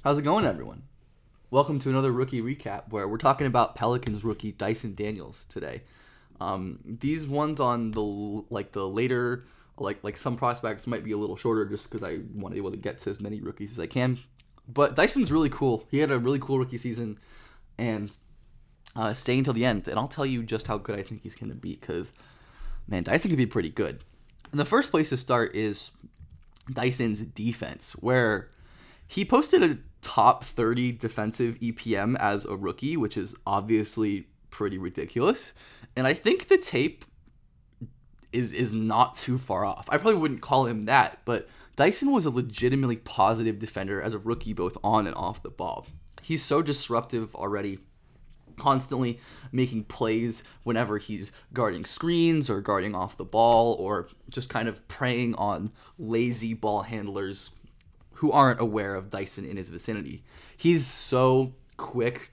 How's it going, everyone? Welcome to another rookie recap where we're talking about Pelicans rookie Dyson Daniels today. These ones on the later some prospects might be a little shorter just because I want to be able to get to as many rookies as I can. But Dyson's really cool. He had a really cool rookie season and staying until the end. And I'll tell you just how good I think he's going to be because, man, Dyson can be pretty good. And the first place to start is Dyson's defense, where he posted a top 30 defensive EPM as a rookie, which is obviously pretty ridiculous. And I think the tape is not too far off. I probably wouldn't call him that, but Dyson was a legitimately positive defender as a rookie, both on and off the ball. He's so disruptive already, constantly making plays whenever he's guarding screens or guarding off the ball or just kind of preying on lazy ball handlers who aren't aware of Dyson in his vicinity. He's so quick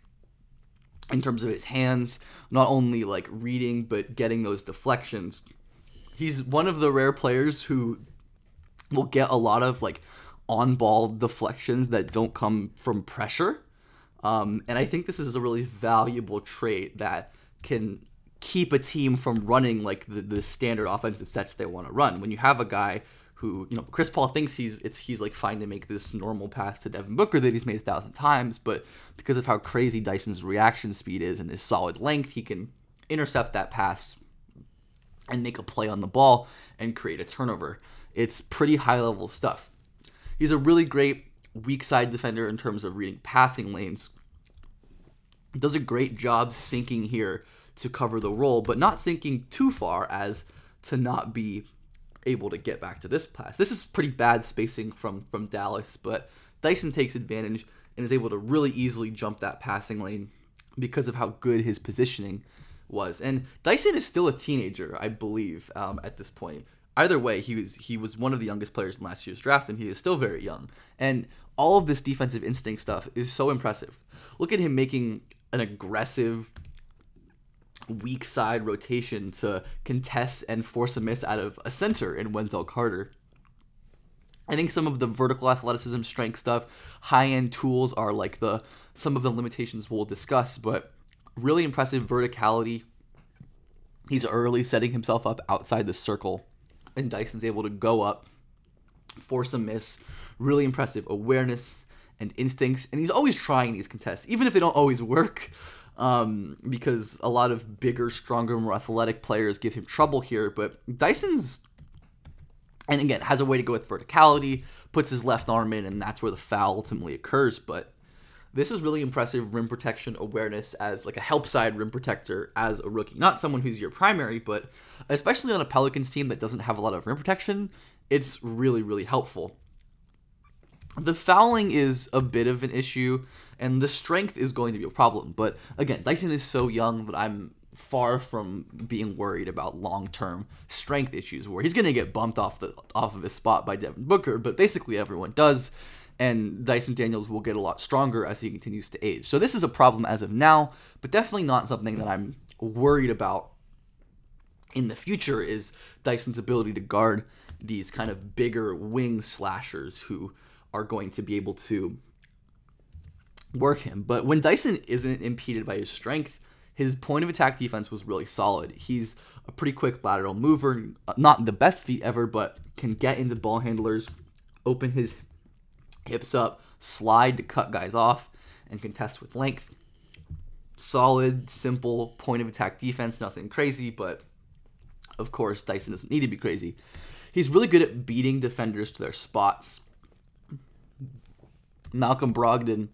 in terms of his hands, not only like reading, but getting those deflections. He's one of the rare players who will get a lot of like on-ball deflections that don't come from pressure. And I think this is a really valuable trait that can keep a team from running like the standard offensive sets they want to run. When you have a guy who, Chris Paul thinks he's like fine to make this normal pass to Devin Booker that he's made 1,000 times, but because of how crazy Dyson's reaction speed is and his solid length, he can intercept that pass and make a play on the ball and create a turnover. It's pretty high level stuff. He's a really great weak side defender in terms of reading passing lanes. Does a great job sinking here to cover the roll, but not sinking too far as to not be able to get back to this pass. This is pretty bad spacing from Dallas, but Dyson takes advantage and is able to really easily jump that passing lane because of how good his positioning was. And Dyson is still a teenager, I believe, at this point. Either way, he was one of the youngest players in last year's draft, and he is still very young. And all of this defensive instinct stuff is so impressive. Look at him making an aggressive weak side rotation to contest and force a miss out of a center in Wendell Carter. I think some of the vertical athleticism, strength stuff, high-end tools are like some of the limitations we'll discuss, but really impressive verticality. He's early setting himself up outside the circle, and Dyson's able to go up, force a miss. Really impressive awareness and instincts, and he's always trying these contests, even if they don't always work. Because a lot of bigger, stronger, more athletic players give him trouble here. But Dyson's, and again, has a way to go with verticality, puts his left arm in, and that's where the foul ultimately occurs. But this is really impressive rim protection awareness as like a help side rim protector as a rookie. Not someone who's your primary, but especially on a Pelicans team that doesn't have a lot of rim protection, it's really, really helpful. The fouling is a bit of an issue, and the strength is going to be a problem. But again, Dyson is so young that I'm far from being worried about long-term strength issues where he's going to get bumped off of his spot by Devin Booker, but basically everyone does, and Dyson Daniels will get a lot stronger as he continues to age. So this is a problem as of now, but definitely not something that I'm worried about in the future is Dyson's ability to guard these kind of bigger wing slashers who are going to be able to work him. But when Dyson isn't impeded by his strength, his point of attack defense was really solid. He's a pretty quick lateral mover, not the best feet ever, but can get into ball handlers, open his hips up, slide to cut guys off, and contest with length. Solid, simple point of attack defense, nothing crazy, but of course Dyson doesn't need to be crazy. He's really good at beating defenders to their spots. Malcolm Brogdon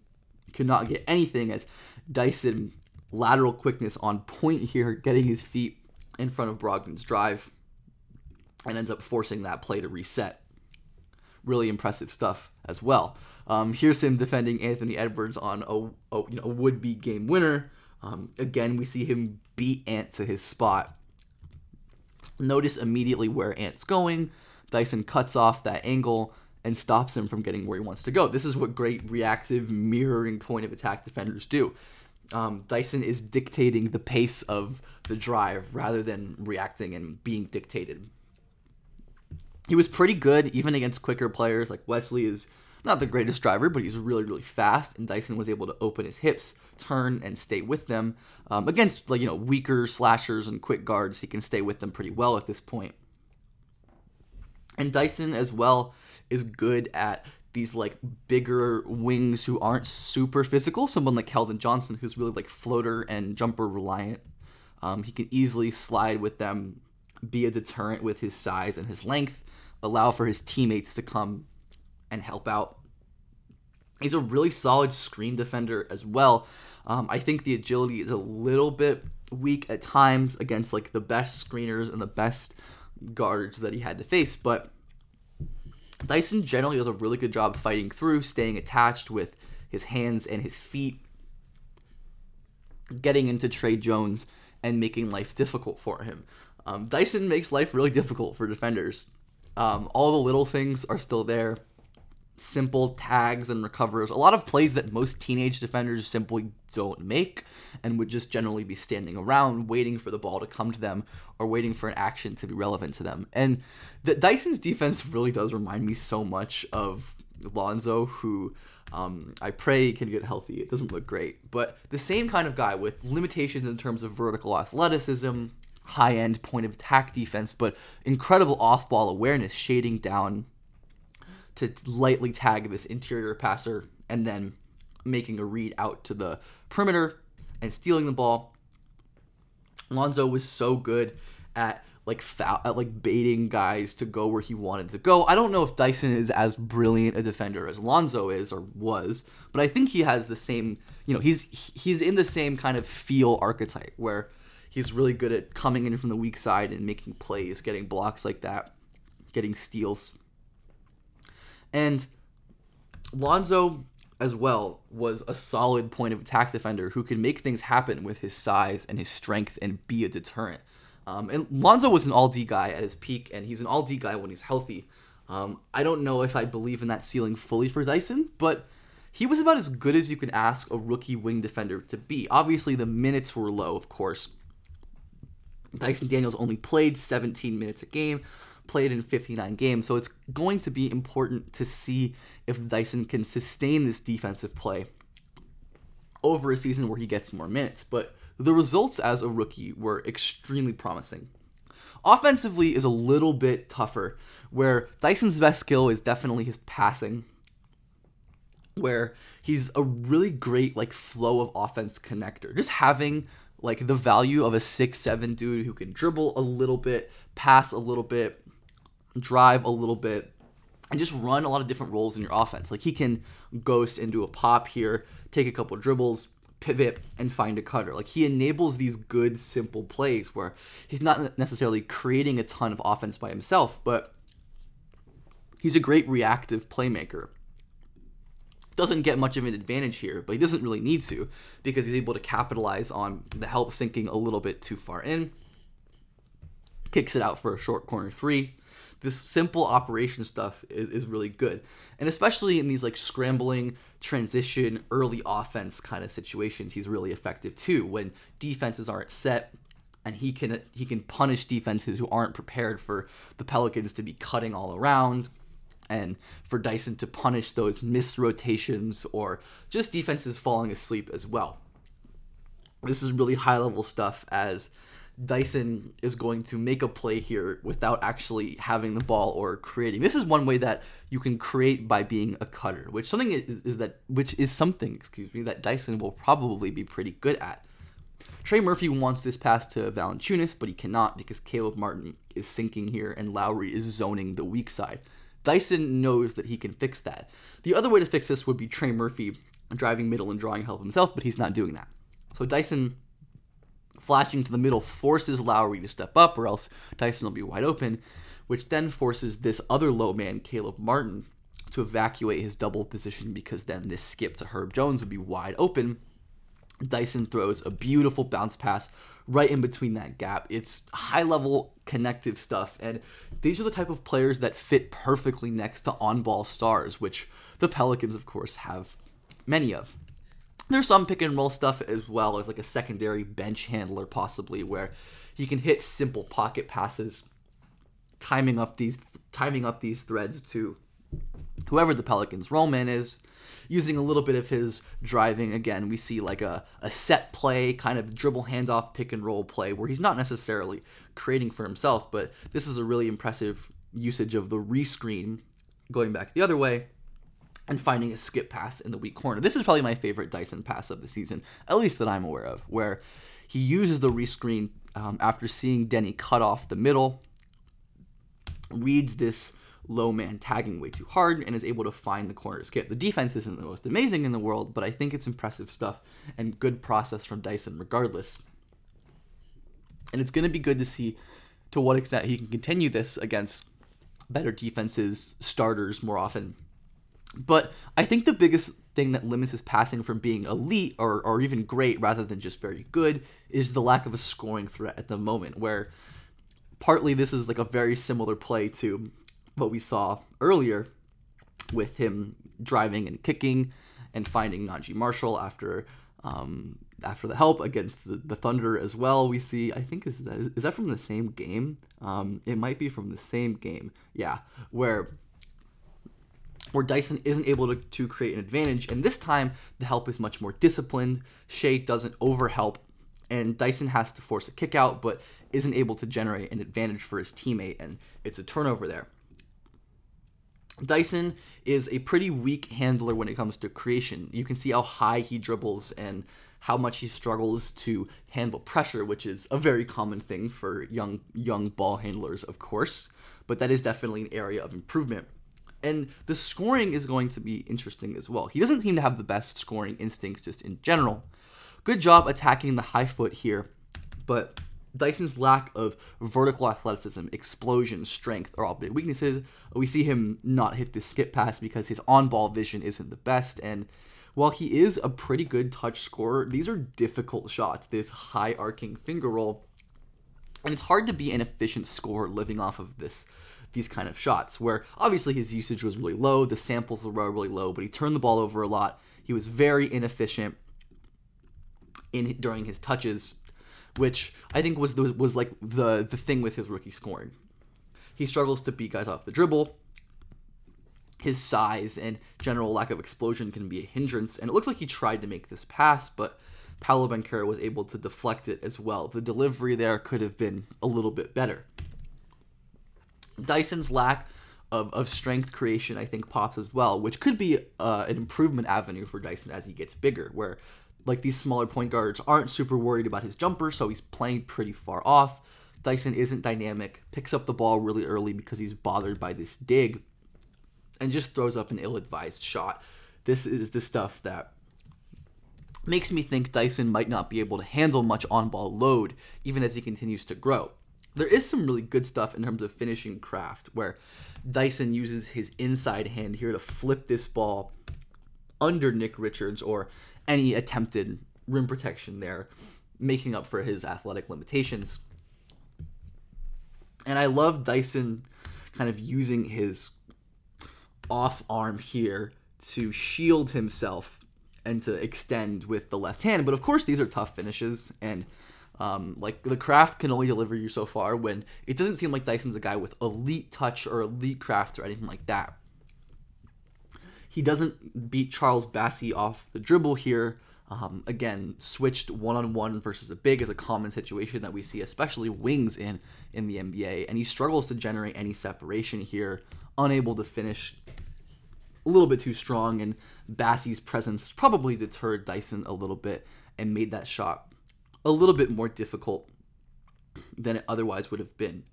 could not get anything as Dyson lateral quickness on point here, getting his feet in front of Brogdon's drive and ends up forcing that play to reset. Really impressive stuff as well. Here's him defending Anthony Edwards on a would-be game winner. Again, we see him beat Ant to his spot. Notice immediately where Ant's going. Dyson cuts off that angle and stops him from getting where he wants to go. This is what great reactive mirroring point of attack defenders do. Dyson is dictating the pace of the drive rather than reacting and being dictated. He was pretty good even against quicker players. Like Wesley is not the greatest driver, but he's really, really fast, and Dyson was able to open his hips, turn, and stay with them. Against, like, weaker slashers and quick guards, he can stay with them pretty well at this point. And Dyson, as well, is good at these, like, bigger wings who aren't super physical. Someone like Keldon Johnson, who's really, like, floater and jumper reliant. He can easily slide with them, be a deterrent with his size and his length, allow for his teammates to come and help out. He's a really solid screen defender as well. I think the agility is a little bit weak at times against, like, the best screeners and the best guards that he had to face, but Dyson generally does a really good job fighting through, staying attached with his hands and his feet, getting into Trey Jones and making life difficult for him. Dyson makes life really difficult for defenders. All the little things are still there. Simple tags and recovers. A lot of plays that most teenage defenders simply don't make and would just generally be standing around waiting for the ball to come to them or waiting for an action to be relevant to them. And Dyson's defense really does remind me so much of Lonzo, who I pray can get healthy. It doesn't look great, but the same kind of guy with limitations in terms of vertical athleticism, high-end point of attack defense, but incredible off-ball awareness, shading down to lightly tag this interior passer and then making a read out to the perimeter and stealing the ball. Lonzo was so good at baiting guys to go where he wanted to go. I don't know if Dyson is as brilliant a defender as Lonzo is or was, but I think he has the same, he's in the same kind of feel archetype where he's really good at coming in from the weak side and making plays, getting blocks like that, getting steals. And Lonzo, as well, was a solid point of attack defender who could make things happen with his size and his strength and be a deterrent. And Lonzo was an all-D guy at his peak, and he's an all-D guy when he's healthy. I don't know if I believe in that ceiling fully for Dyson, but he was about as good as you can ask a rookie wing defender to be. Obviously, the minutes were low, of course. Dyson Daniels only played 17 minutes a game, played in 59 games, so it's going to be important to see if Dyson can sustain this defensive play over a season where he gets more minutes. But the results as a rookie were extremely promising. Offensively is a little bit tougher, where Dyson's best skill is definitely his passing, where he's a really great flow of offense connector. Just having the value of a 6'7" dude who can dribble a little bit, pass a little bit, drive a little bit, and just run a lot of different roles in your offense. He can ghost into a pop here, take a couple dribbles, pivot, and find a cutter. He enables these good, simple plays where he's not necessarily creating a ton of offense by himself, but he's a great reactive playmaker. Doesn't get much of an advantage here, but he doesn't really need to because he's able to capitalize on the help sinking a little bit too far in. Kicks it out for a short corner three. This simple operation stuff is really good. And especially in these scrambling, transition, early offense kind of situations, he's really effective too. When defenses aren't set and he can punish defenses who aren't prepared for the Pelicans to be cutting all around, and for Dyson to punish those missed rotations or just defenses falling asleep as well. This is really high-level stuff, as Dyson is going to make a play here without actually having the ball or creating. This is one way that you can create by being a cutter, which is something that Dyson will probably be pretty good at. Trey Murphy wants this pass to Valanciunas, but he cannot because Caleb Martin is sinking here and Lowry is zoning the weak side. Dyson knows that he can fix that. The other way to fix this would be Trey Murphy driving middle and drawing help himself, but he's not doing that. So Dyson flashing to the middle forces Lowry to step up, or else Dyson will be wide open, which then forces this other low man, Caleb Martin, to evacuate his double position because then this skip to Herb Jones would be wide open. Dyson throws a beautiful bounce pass right in between that gap. It's high-level connective stuff, and these are the type of players that fit perfectly next to on-ball stars, which the Pelicans, of course, have many of. There's some pick-and-roll stuff as well as a secondary bench handler possibly, where he can hit simple pocket passes, timing up these threads to whoever the Pelicans' role man is, using a little bit of his driving. Again, we see like a set play, kind of dribble handoff pick and roll play where he's not necessarily creating for himself, but this is a really impressive usage of the rescreen going back the other way and finding a skip pass in the weak corner. This is probably my favorite Dyson pass of the season, at least that I'm aware of, where he uses the rescreen after seeing Denny cut off the middle, reads this low man tagging way too hard, and is able to find the corner to skip. The defense isn't the most amazing in the world, but I think it's impressive stuff and good process from Dyson regardless. And it's going to be good to see to what extent he can continue this against better defenses, starters more often. But I think the biggest thing that limits his passing from being elite or even great rather than just very good is the lack of a scoring threat at the moment, where partly this is like a very similar play to what we saw earlier with him driving and kicking and finding Najee Marshall after the help against the Thunder as well. We see, I think, is that from the same game? It might be from the same game. Yeah, where Dyson isn't able to create an advantage, and this time the help is much more disciplined. Shea doesn't overhelp, and Dyson has to force a kick out, but isn't able to generate an advantage for his teammate, and it's a turnover there. Dyson is a pretty weak handler when it comes to creation. You can see how high he dribbles and how much he struggles to handle pressure, which is a very common thing for young ball handlers, of course, but that is definitely an area of improvement. And the scoring is going to be interesting as well. He doesn't seem to have the best scoring instincts just in general. Good job attacking the high foot here, but Dyson's lack of vertical athleticism, explosion, strength are all big weaknesses. We see him not hit the skip pass because his on-ball vision isn't the best, and while he is a pretty good touch scorer, these are difficult shots, this high arcing finger roll, and it's hard to be an efficient scorer living off of these kind of shots, where obviously his usage was really low, the samples were really low, but he turned the ball over a lot. He was very inefficient during his touches, which I think was like the thing with his rookie scoring. He struggles to beat guys off the dribble. His size and general lack of explosion can be a hindrance, and it looks like he tried to make this pass, but Paolo Banchero was able to deflect it as well. The delivery there could have been a little bit better. Dyson's lack of strength creation, I think, pops as well, which could be an improvement avenue for Dyson as he gets bigger, where like these smaller point guards aren't super worried about his jumper, so he's playing pretty far off. Dyson isn't dynamic, picks up the ball really early because he's bothered by this dig, and just throws up an ill-advised shot. This is the stuff that makes me think Dyson might not be able to handle much on-ball load, even as he continues to grow. There is some really good stuff in terms of finishing craft, where Dyson uses his inside hand here to flip this ball under Nick Richards or any attempted rim protection there, making up for his athletic limitations. And I love Dyson kind of using his off arm here to shield himself and to extend with the left hand. But of course, these are tough finishes, and like the craft can only deliver you so far when it doesn't seem like Dyson's a guy with elite touch or elite craft or anything like that. He doesn't beat Charles Bassey off the dribble here. Again, switched one-on-one versus a big is a common situation that we see, especially wings in the NBA, and he struggles to generate any separation here, unable to finish, a little bit too strong, and Bassey's presence probably deterred Dyson a little bit and made that shot a little bit more difficult than it otherwise would have been.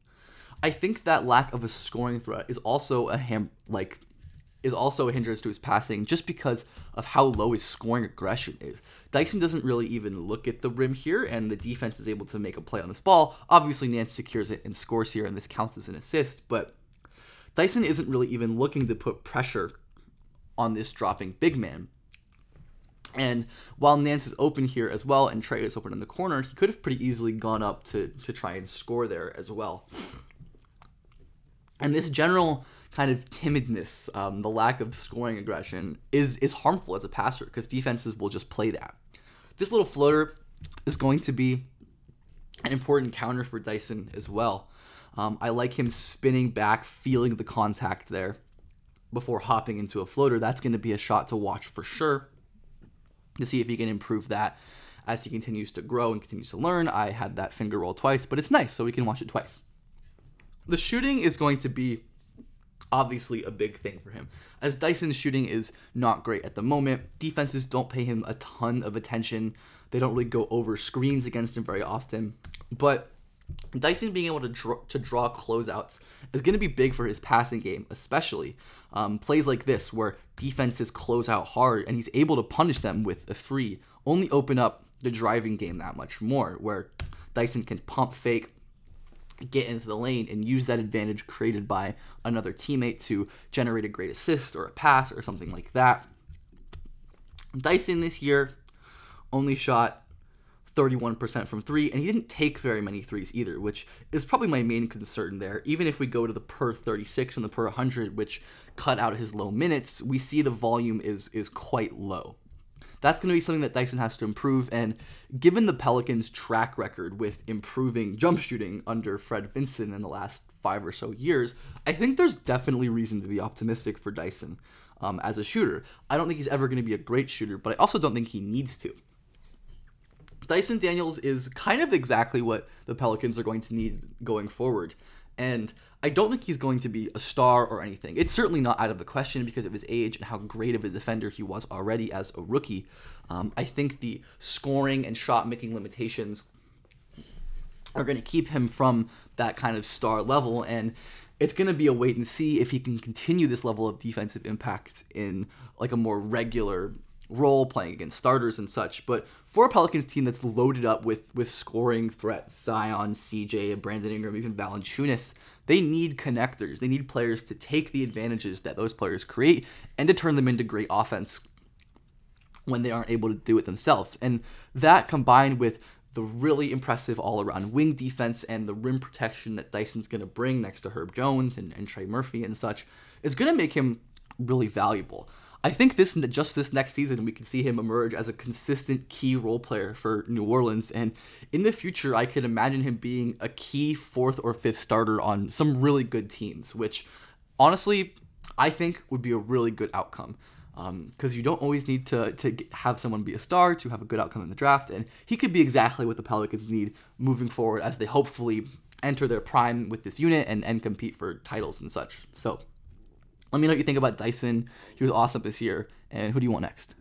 I think that lack of a scoring threat is also a hindrance to his passing, just because of how low his scoring aggression is. Dyson doesn't really even look at the rim here, and the defense is able to make a play on this ball. Obviously, Nance secures it and scores here, and this counts as an assist, but Dyson isn't really even looking to put pressure on this dropping big man. And while Nance is open here as well, and Trey is open in the corner, he could have pretty easily gone up to try and score there as well. And this general kind of timidness, the lack of scoring aggression, is harmful as a passer, because defenses will just play that. This little floater is going to be an important counter for Dyson as well. I like him spinning back, feeling the contact there, before hopping into a floater, that's going to be a shot to watch for sure to see if he can improve that as he continues to grow and continues to learn. I had that finger roll twice, but it's nice, so we can watch it twice. The shooting is going to be obviously a big thing for him, as Dyson's shooting is not great at the moment. Defenses don't pay him a ton of attention. They don't really go over screens against him very often, but Dyson being able to draw closeouts is going to be big for his passing game, especially plays like this where defenses close out hard and he's able to punish them with a three, only open up the driving game that much more, where Dyson can pump fake, get into the lane, and use that advantage created by another teammate to generate a great assist or a pass or something like that. Dyson this year only shot 31% from three, and he didn't take very many threes either, which is probably my main concern there. Even if we go to the per 36 and the per 100, which cut out his low minutes, we see the volume is quite low. That's going to be something that Dyson has to improve, and given the Pelicans' track record with improving jump shooting under Fred Vinson in the last 5 or so years, I think there's definitely reason to be optimistic for Dyson as a shooter. I don't think he's ever going to be a great shooter, but I also don't think he needs to. Dyson Daniels is kind of exactly what the Pelicans are going to need going forward, and I don't think he's going to be a star or anything. It's certainly not out of the question because of his age and how great of a defender he was already as a rookie. I think the scoring and shot-making limitations are going to keep him from that kind of star level, and it's going to be a wait and see if he can continue this level of defensive impact in like a more regular role, playing against starters and such. But for a Pelicans team that's loaded up with scoring threats, Zion, CJ, Brandon Ingram, even Valanciunas, they need connectors. They need players to take the advantages that those players create and to turn them into great offense when they aren't able to do it themselves. And that, combined with the really impressive all-around wing defense and the rim protection that Dyson's going to bring next to Herb Jones and Trey Murphy and such, is going to make him really valuable. I think this next season, we can see him emerge as a consistent key role player for New Orleans. And in the future, I could imagine him being a key 4th or 5th starter on some really good teams, which honestly, I think would be a really good outcome. Because you don't always need to have someone be a star to have a good outcome in the draft. And he could be exactly what the Pelicans need moving forward as they hopefully enter their prime with this unit and compete for titles and such. So let me know what you think about Dyson. He was awesome this year. And who do you want next?